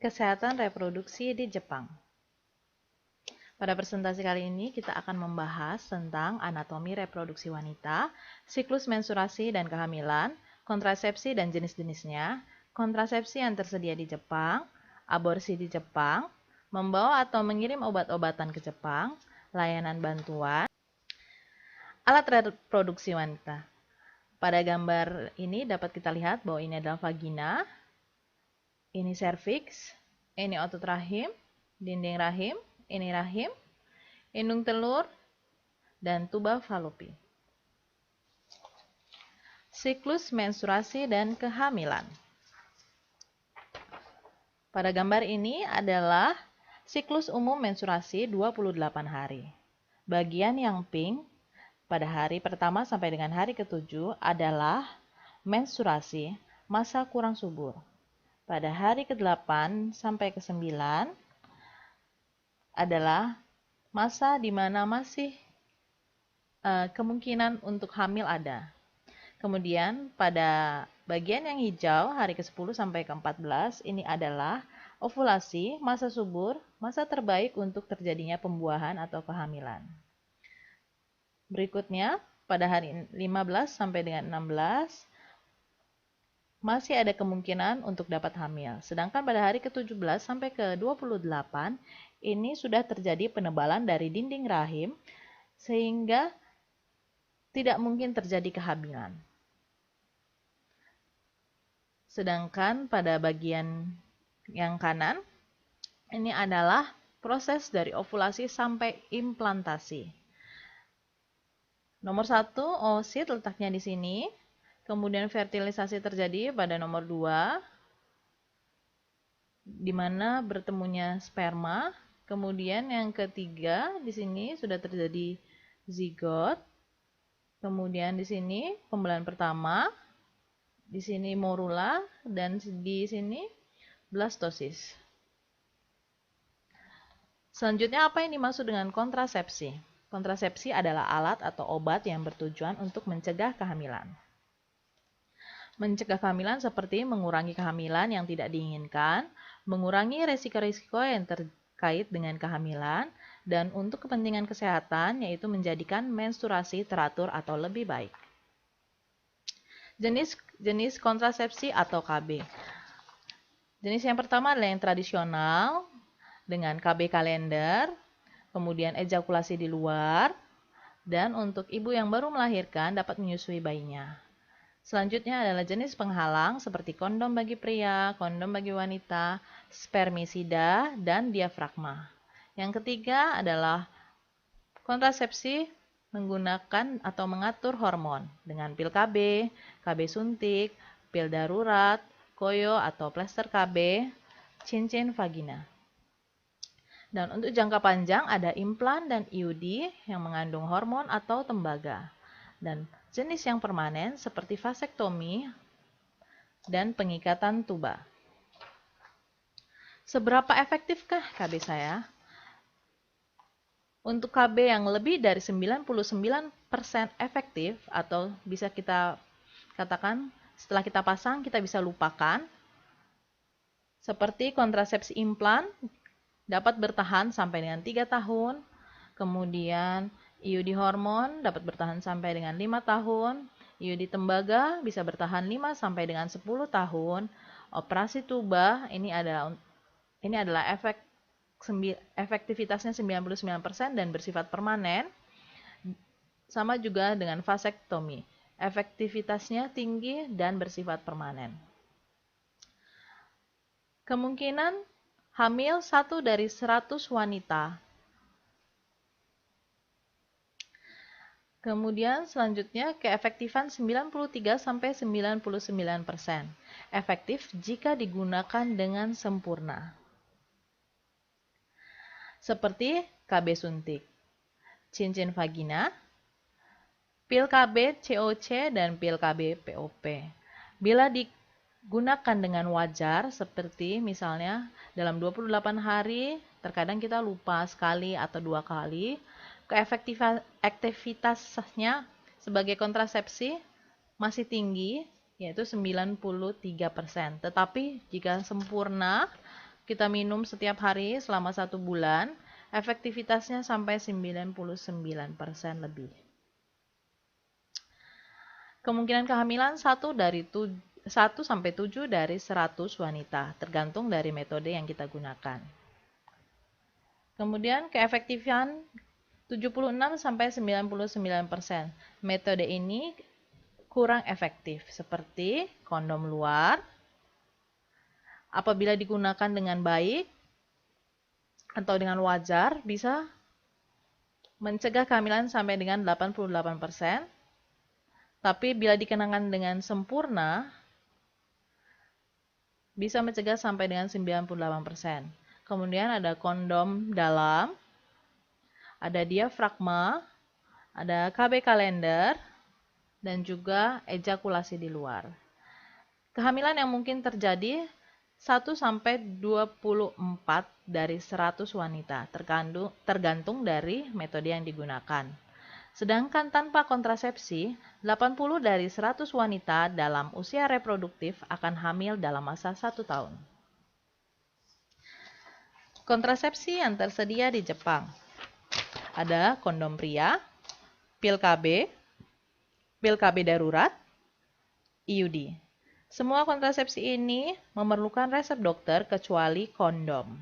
Kesehatan reproduksi di Jepang. Pada presentasi kali ini kita akan membahas tentang anatomi reproduksi wanita, siklus menstruasi dan kehamilan, kontrasepsi dan jenis-jenisnya, kontrasepsi yang tersedia di Jepang, aborsi di Jepang, membawa atau mengirim obat-obatan ke Jepang, layanan bantuan, alat reproduksi wanita. Pada gambar ini dapat kita lihat bahwa ini adalah vagina, ini serviks, ini otot rahim, dinding rahim, ini rahim, indung telur, dan tuba falopi. Siklus menstruasi dan kehamilan. Pada gambar ini adalah siklus umum menstruasi 28 hari. Bagian yang pink pada hari pertama sampai dengan hari ke-7 adalah menstruasi, masa kurang subur. Pada hari ke-8 sampai ke-9 adalah masa di mana masih kemungkinan untuk hamil ada. Kemudian pada bagian yang hijau hari ke-10 sampai ke-14 ini adalah ovulasi, masa subur, masa terbaik untuk terjadinya pembuahan atau kehamilan. Berikutnya pada hari 15 sampai dengan 16 masih ada kemungkinan untuk dapat hamil. Sedangkan pada hari ke-17 sampai ke-28 ini sudah terjadi penebalan dari dinding rahim sehingga tidak mungkin terjadi kehamilan. Sedangkan pada bagian yang kanan ini adalah proses dari ovulasi sampai implantasi. Nomor 1 oosit letaknya di sini. Kemudian fertilisasi terjadi pada nomor 2, di mana bertemunya sperma. Kemudian yang ketiga, di sini sudah terjadi zigot. Kemudian di sini pembelahan pertama, di sini morula, dan di sini blastosis. Selanjutnya, apa yang dimaksud dengan kontrasepsi? Kontrasepsi adalah alat atau obat yang bertujuan untuk mencegah kehamilan. Mencegah kehamilan seperti mengurangi kehamilan yang tidak diinginkan, mengurangi resiko-resiko yang terkait dengan kehamilan, dan untuk kepentingan kesehatan yaitu menjadikan menstruasi teratur atau lebih baik. Jenis kontrasepsi atau KB. Jenis yang pertama adalah yang tradisional dengan KB kalender, kemudian ejakulasi di luar, dan untuk ibu yang baru melahirkan dapat menyusui bayinya. Selanjutnya adalah jenis penghalang seperti kondom bagi pria, kondom bagi wanita, spermisida, dan diafragma. Yang ketiga adalah kontrasepsi menggunakan atau mengatur hormon dengan pil KB, KB suntik, pil darurat, koyo atau plester KB, cincin vagina. Dan untuk jangka panjang ada implan dan IUD yang mengandung hormon atau tembaga. Dan jenis yang permanen seperti vasektomi dan pengikatan tuba. Seberapa efektifkah KB saya? Untuk KB yang lebih dari 99% efektif atau bisa kita katakan setelah kita pasang kita bisa lupakan. Seperti kontrasepsi implan dapat bertahan sampai dengan 3 tahun. Kemudian IUD hormon dapat bertahan sampai dengan 5 tahun. IUD tembaga bisa bertahan 5 sampai dengan 10 tahun. Operasi tuba ini adalah efektivitasnya 99% dan bersifat permanen. Sama juga dengan vasektomi. Efektivitasnya tinggi dan bersifat permanen. Kemungkinan hamil 1 dari 100 wanita. Kemudian selanjutnya keefektifan 93-99%. Efektif jika digunakan dengan sempurna. Seperti KB suntik, cincin vagina, pil KB COC dan pil KB POP. Bila digunakan dengan wajar seperti misalnya dalam 28 hari, terkadang kita lupa sekali atau 2 kali. Efektivitasnya sebagai kontrasepsi masih tinggi, yaitu 93%. Tetapi jika sempurna, kita minum setiap hari selama 1 bulan, efektivitasnya sampai 99% lebih. Kemungkinan kehamilan 1 sampai 7 dari 100 wanita, tergantung dari metode yang kita gunakan. Kemudian keefektifan 76 sampai 99%. Metode ini kurang efektif, seperti kondom luar. Apabila digunakan dengan baik atau dengan wajar, bisa mencegah kehamilan sampai dengan 88%. Tapi bila dikenakan dengan sempurna, bisa mencegah sampai dengan 98%. Kemudian ada kondom dalam, ada diafragma, ada KB kalender, dan juga ejakulasi di luar. Kehamilan yang mungkin terjadi 1 sampai 24 dari 100 wanita, tergantung dari metode yang digunakan. Sedangkan tanpa kontrasepsi, 80 dari 100 wanita dalam usia reproduktif akan hamil dalam masa 1 tahun. Kontrasepsi yang tersedia di Jepang. Ada kondom pria, pil KB darurat, IUD. Semua kontrasepsi ini memerlukan resep dokter kecuali kondom.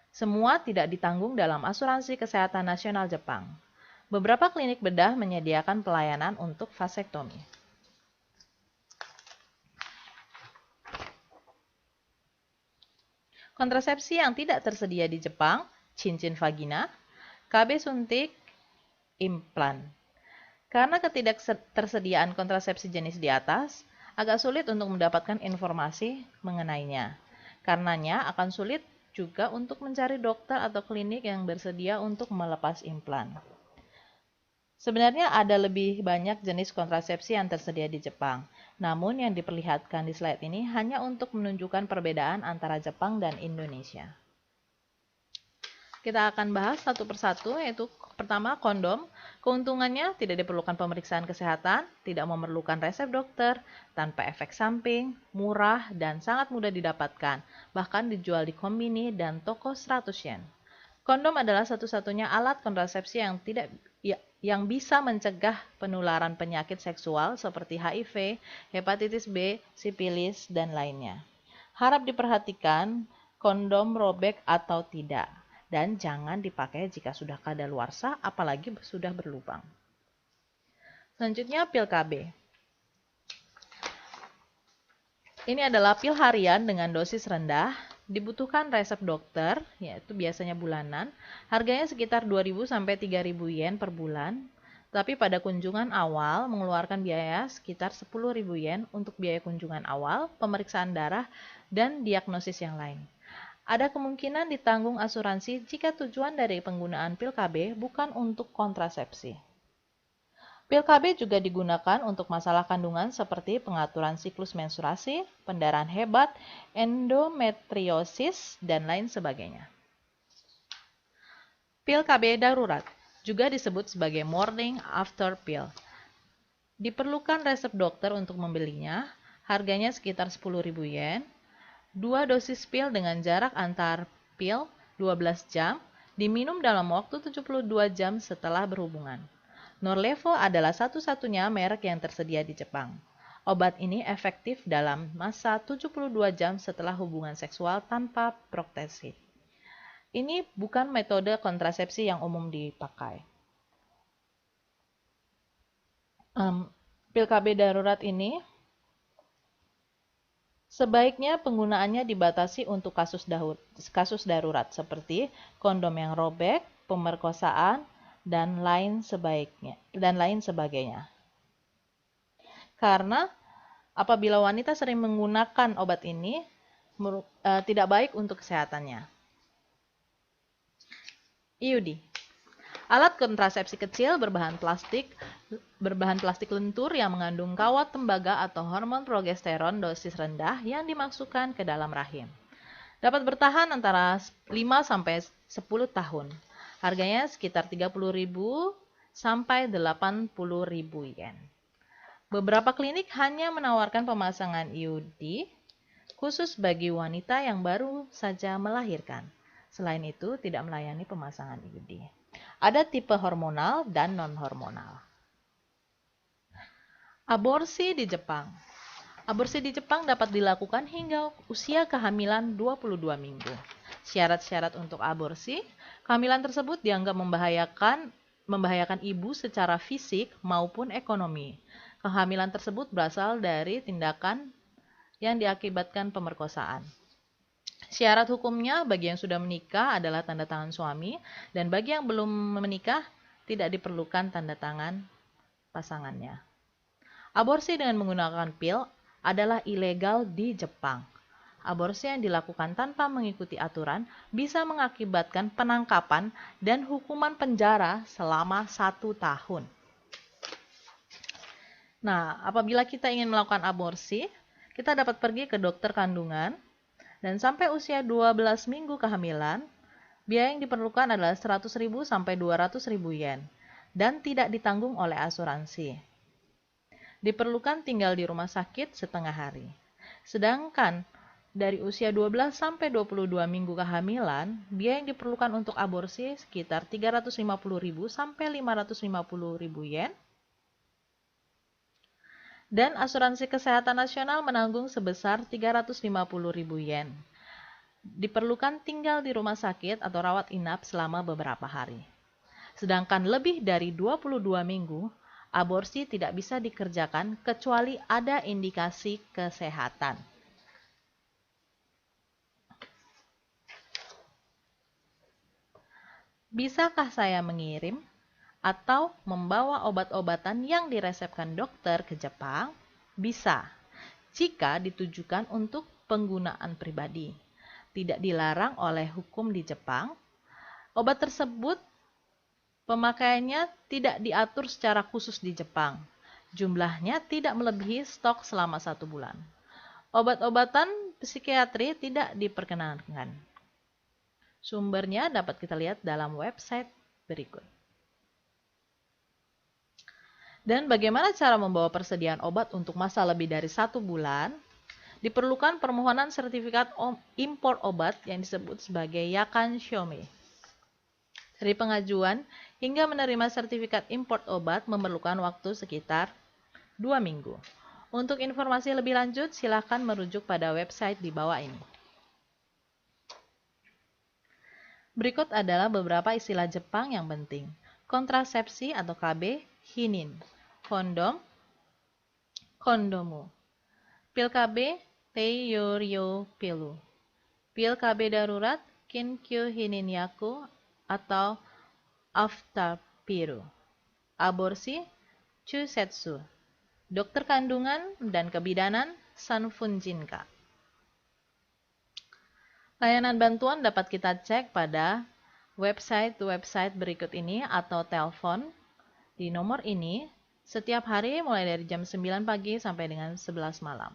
Semua tidak ditanggung dalam asuransi kesehatan nasional Jepang. Beberapa klinik bedah menyediakan pelayanan untuk vasektomi. Kontrasepsi yang tidak tersedia di Jepang, cincin vagina, KB suntik, implan. Karena ketidaktersediaan kontrasepsi jenis di atas, agak sulit untuk mendapatkan informasi mengenainya. Karenanya akan sulit juga untuk mencari dokter atau klinik yang bersedia untuk melepas implan. Sebenarnya ada lebih banyak jenis kontrasepsi yang tersedia di Jepang. Namun yang diperlihatkan di slide ini hanya untuk menunjukkan perbedaan antara Jepang dan Indonesia. Kita akan bahas satu persatu, yaitu pertama kondom. Keuntungannya tidak diperlukan pemeriksaan kesehatan, tidak memerlukan resep dokter, tanpa efek samping, murah, dan sangat mudah didapatkan, bahkan dijual di konbini dan toko 100 yen. Kondom adalah satu-satunya alat kontrasepsi yang bisa mencegah penularan penyakit seksual seperti HIV, hepatitis B, sifilis, dan lainnya. Harap diperhatikan kondom robek atau tidak. Dan jangan dipakai jika sudah kadaluarsa, apalagi sudah berlubang. Selanjutnya pil KB. Ini adalah pil harian dengan dosis rendah, dibutuhkan resep dokter, yaitu biasanya bulanan. Harganya sekitar 2.000 sampai 3.000 yen per bulan, tapi pada kunjungan awal mengeluarkan biaya sekitar 10.000 yen untuk biaya kunjungan awal, pemeriksaan darah, dan diagnosis yang lain. Ada kemungkinan ditanggung asuransi jika tujuan dari penggunaan pil KB bukan untuk kontrasepsi. Pil KB juga digunakan untuk masalah kandungan seperti pengaturan siklus menstruasi, pendarahan hebat, endometriosis, dan lain sebagainya. Pil KB darurat juga disebut sebagai morning after pill. Diperlukan resep dokter untuk membelinya, harganya sekitar 10.000 yen. 2 dosis pil dengan jarak antar pil 12 jam, diminum dalam waktu 72 jam setelah berhubungan. Norlevo adalah satu-satunya merek yang tersedia di Jepang. Obat ini efektif dalam masa 72 jam setelah hubungan seksual tanpa proteksi. Ini bukan metode kontrasepsi yang umum dipakai. Pil KB darurat ini sebaiknya penggunaannya dibatasi untuk kasus darurat seperti kondom yang robek, pemerkosaan, dan lain sebagainya. Karena apabila wanita sering menggunakan obat ini, tidak baik untuk kesehatannya. IUD. Alat kontrasepsi kecil berbahan plastik lentur yang mengandung kawat tembaga atau hormon progesteron dosis rendah yang dimasukkan ke dalam rahim. Dapat bertahan antara 5 sampai 10 tahun. Harganya sekitar 30.000 sampai 80.000 yen. Beberapa klinik hanya menawarkan pemasangan IUD khusus bagi wanita yang baru saja melahirkan. Selain itu, tidak melayani pemasangan IUD. Ada tipe hormonal dan non-hormonal. Aborsi di Jepang. Aborsi di Jepang dapat dilakukan hingga usia kehamilan 22 minggu. Syarat-syarat untuk aborsi, kehamilan tersebut dianggap membahayakan ibu secara fisik maupun ekonomi. Kehamilan tersebut berasal dari tindakan yang diakibatkan pemerkosaan. Syarat hukumnya bagi yang sudah menikah adalah tanda tangan suami, dan bagi yang belum menikah tidak diperlukan tanda tangan pasangannya. Aborsi dengan menggunakan pil adalah ilegal di Jepang. Aborsi yang dilakukan tanpa mengikuti aturan bisa mengakibatkan penangkapan dan hukuman penjara selama 1 tahun. Nah, apabila kita ingin melakukan aborsi, kita dapat pergi ke dokter kandungan, dan sampai usia 12 minggu kehamilan, biaya yang diperlukan adalah 100.000 sampai 200.000 yen dan tidak ditanggung oleh asuransi. Diperlukan tinggal di rumah sakit setengah hari. Sedangkan dari usia 12 sampai 22 minggu kehamilan, biaya yang diperlukan untuk aborsi sekitar 350.000 sampai 550.000 yen. Dan asuransi kesehatan nasional menanggung sebesar 350.000 yen. Diperlukan tinggal di rumah sakit atau rawat inap selama beberapa hari. Sedangkan lebih dari 22 minggu, aborsi tidak bisa dikerjakan kecuali ada indikasi kesehatan. Bisakah saya mengirim atau membawa obat-obatan yang diresepkan dokter ke Jepang? Bisa, jika ditujukan untuk penggunaan pribadi. Tidak dilarang oleh hukum di Jepang. Obat tersebut pemakaiannya tidak diatur secara khusus di Jepang. Jumlahnya tidak melebihi stok selama 1 bulan. Obat-obatan psikiatri tidak diperkenankan. Sumbernya dapat kita lihat dalam website berikut. Dan bagaimana cara membawa persediaan obat untuk masa lebih dari 1 bulan? Diperlukan permohonan sertifikat impor obat yang disebut sebagai Yakan Shome. Dari pengajuan hingga menerima sertifikat impor obat memerlukan waktu sekitar 2 minggu. Untuk informasi lebih lanjut, silakan merujuk pada website di bawah ini. Berikut adalah beberapa istilah Jepang yang penting. Kontrasepsi atau KB, hinin. Kondom, kondomu. Pil KB, teiyoryo pilu. Pil KB darurat, kinkyu hininyaku atau aftapiru. Aborsi, chusetsu. Dokter kandungan dan kebidanan, sanfunjinka. Layanan bantuan dapat kita cek pada website berikut ini atau telepon di nomor ini setiap hari mulai dari jam 9 pagi sampai dengan 11 malam.